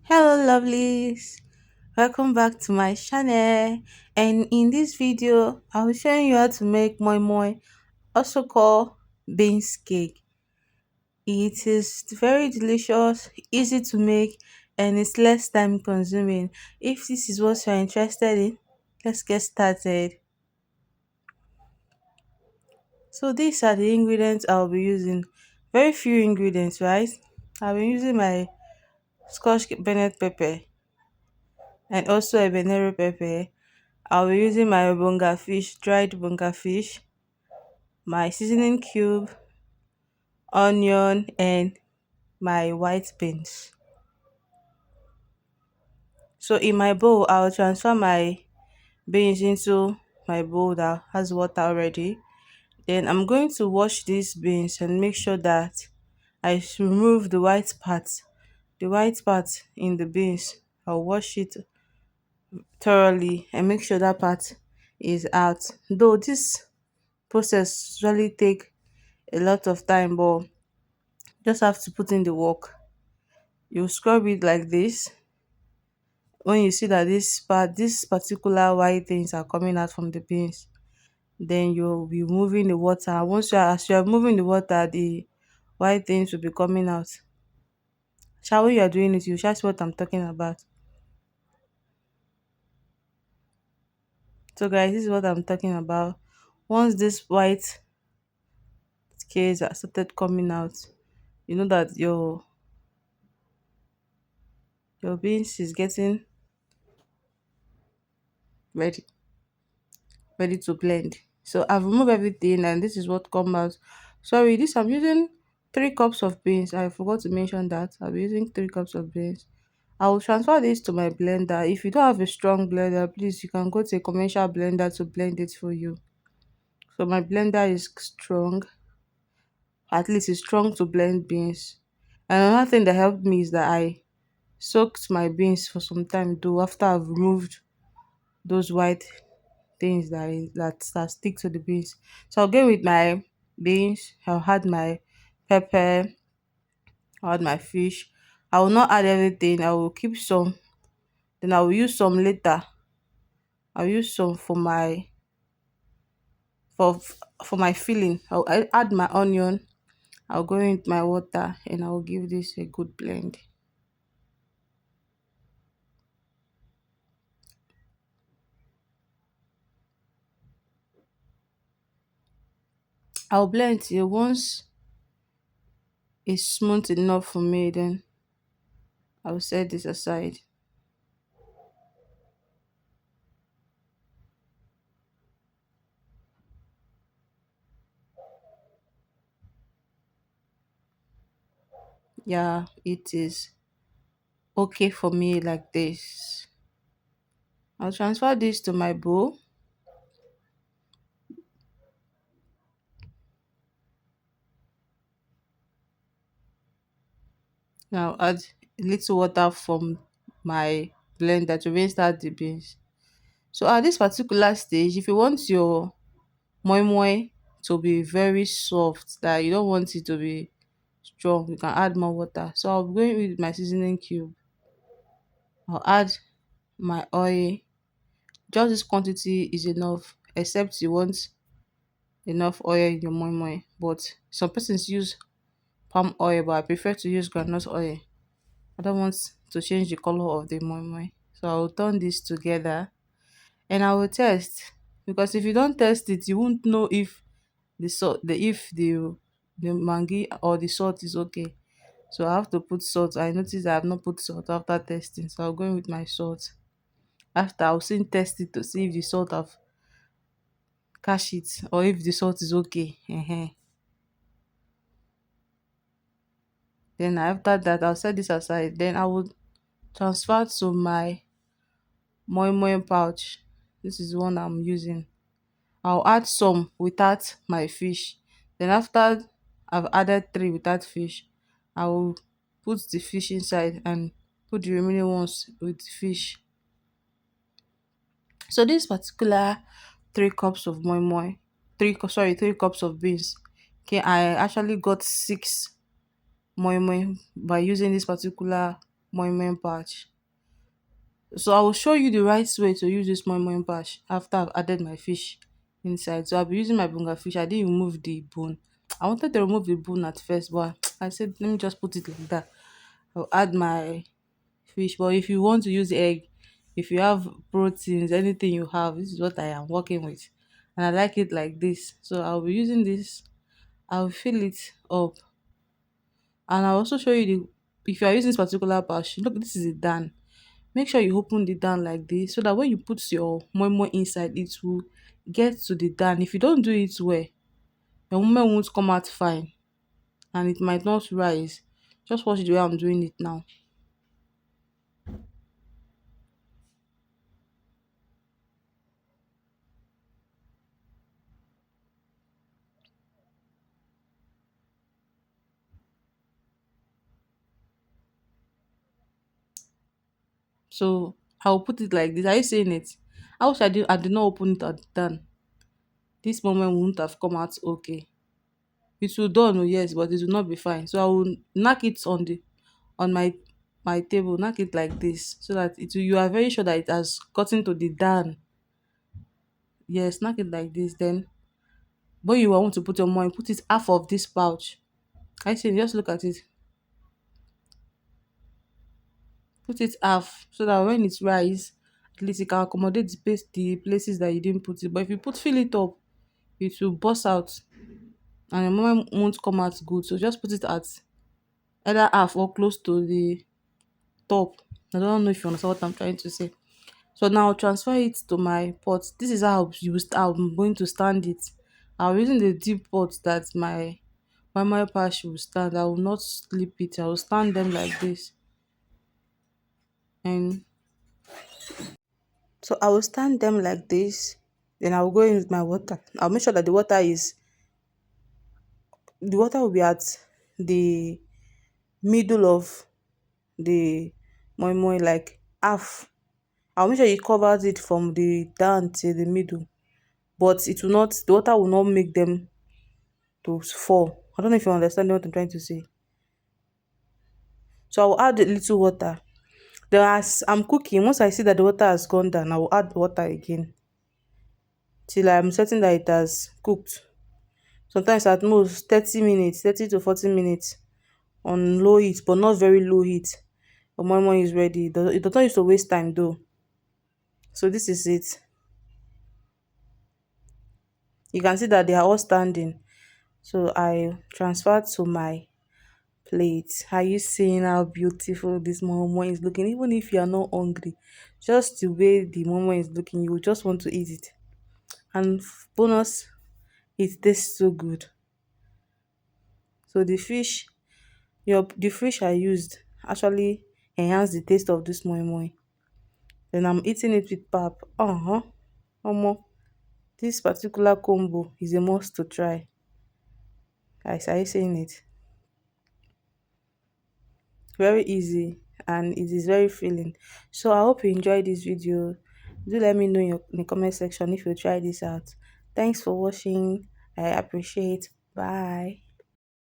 Hello lovelies, welcome back to my channel, and in this video I'll be showing you how to make moimoi, also called beans cake. It is very delicious, easy to make, and it's less time consuming. If this is what you're interested in, let's get started. So these are the ingredients I'll be using. Very few ingredients, right? I'll be using my scotch bonnet pepper and also a habanero pepper. I'll be using my bunga fish, dried bunga fish, my seasoning cube, onion, and my white beans. So in my bowl, I'll transfer my beans into my bowl that has water already. Then I'm going to wash these beans and make sure that remove the white part. The white part in the beans, I'll wash it thoroughly and make sure that part is out. Though this process usually take a lot of time, but just have to put in the work. You scrub it like this. When you see that this particular white things are coming out from the beans, then you'll be moving the water. Once as you are moving the water, the white things will be coming out. Shall when you are doing it, you shall see what I'm talking about. So guys, this is what I'm talking about. Once this white scales are started coming out, you know that your beans is getting ready ready to blend. So I've removed everything and this is what come out. Sorry, this I'm using 3 cups of beans. I forgot to mention that. I'll be using 3 cups of beans. I will transfer this to my blender. If you don't have a strong blender, please you can go to a commercial blender to blend it for you. So my blender is strong. At least it's strong to blend beans. And another thing that helped me is that I soaked my beans for some time though after I've removed those white things that stick to the beans. So I'll go with my beans. I'll add my pepper. I'll add my fish. I will not add everything. I will keep some. Then I will use some later. I'll use some for for my filling. Add my onion. I'll go in with my water and I will give this a good blend. I'll blend till once it's smooth enough for me. Then I'll set this aside. Yeah, it is okay for me like this. I'll transfer this to my bowl. Now add a little water from my blender to rinse out the beans. So at this particular stage, if you want your moi moi to be very soft, that you don't want it to be strong, you can add more water. So I'll be going with my seasoning cube. I'll add my oil. Just this quantity is enough, except you want enough oil in your moi moi. But some persons use palm oil, but I prefer to use groundnut oil. I don't want to change the color of the moi moi. So I will turn this together and I will test, because if you don't test it, you won't know if the mangi or the salt is okay. So I have to put salt. I noticed I have not put salt after testing, so I'll go in with my salt. After I'll still test it to see if the salt have catch it or if the salt is okay. Then after that, I'll set this aside. Then I will transfer to my moi moi pouch. This is the one I'm using. I'll add some without my fish. Then after I've added 3 without fish, I will put the fish inside and put the remaining ones with fish. So this particular 3 cups of moi moi, 3 cups of beans. Okay, I actually got 6 moi moi by using this particular moimoi patch. So I will show you the right way to use this moimoi patch after I've added my fish inside. So I'll be using my bunga fish. I didn't remove the bone. I wanted to remove the bone at first, but I said let me just put it like that. I'll add my fish. But if you want to use egg, if you have proteins, anything you have, this is what I am working with. And I like it like this. So I'll be using this. I'll fill it up. And I'll also show you the, if you are using this particular patch, look, this is a dan. Make sure you open the dan like this so that when you put your moimoi inside, it will get to the dan. If you don't do it well, your moimoi won't come out fine and it might not rise. Just watch the way I'm doing it now. So I'll put it like this. Are you seeing it? I wish I did not open it at done. This moment won't have come out okay. It will done, oh yes, but it will not be fine. So I will knock it on my table, knock it like this so that it will, you are very sure that it has gotten to the down. Yes, knock it like this. Then when you want to put your money, put it half of this pouch. I see, just look at it. Put it half so that when it rise, at least it can accommodate the places that you didn't put it. But if you fill it up, it will burst out and your moment won't come out good. So just put it at either half or close to the top. I don't know if you understand what I'm trying to say. So now I'll transfer it to my pot. This is how I'm going to stand it. I'm using the deep pot that my patch will stand. I will not slip it. I will stand them like this. And so I will stand them like this. Then I will go in with my water. I'll make sure that the water will be at the middle of the moi moi, like half. I'll make sure it covers it from the down till the middle. But the water will not make them to fall. I don't know if you understand what I'm trying to say. So I will add a little water. Then as I'm cooking, once I see that the water has gone down, I will add water again till I'm certain that it has cooked. Sometimes at most 30 minutes, 30 to 40 minutes on low heat, but not very low heat. The moi is ready. It does not used to waste time though. So this is it. You can see that they are all standing. So I transfer to my plate. Are you seeing how beautiful this momo is looking? Even if you are not hungry, just the way the momo is looking, you will just want to eat it. And bonus, it tastes so good. So the fish I used actually enhanced the taste of this momo. Then I'm eating it with pap. Omo, this particular combo is a must to try. Guys, are you saying it? Very easy and it is very filling. So I hope you enjoyed this video. Do let me know in the comment section if you try this out. Thanks for watching. I appreciate. Bye.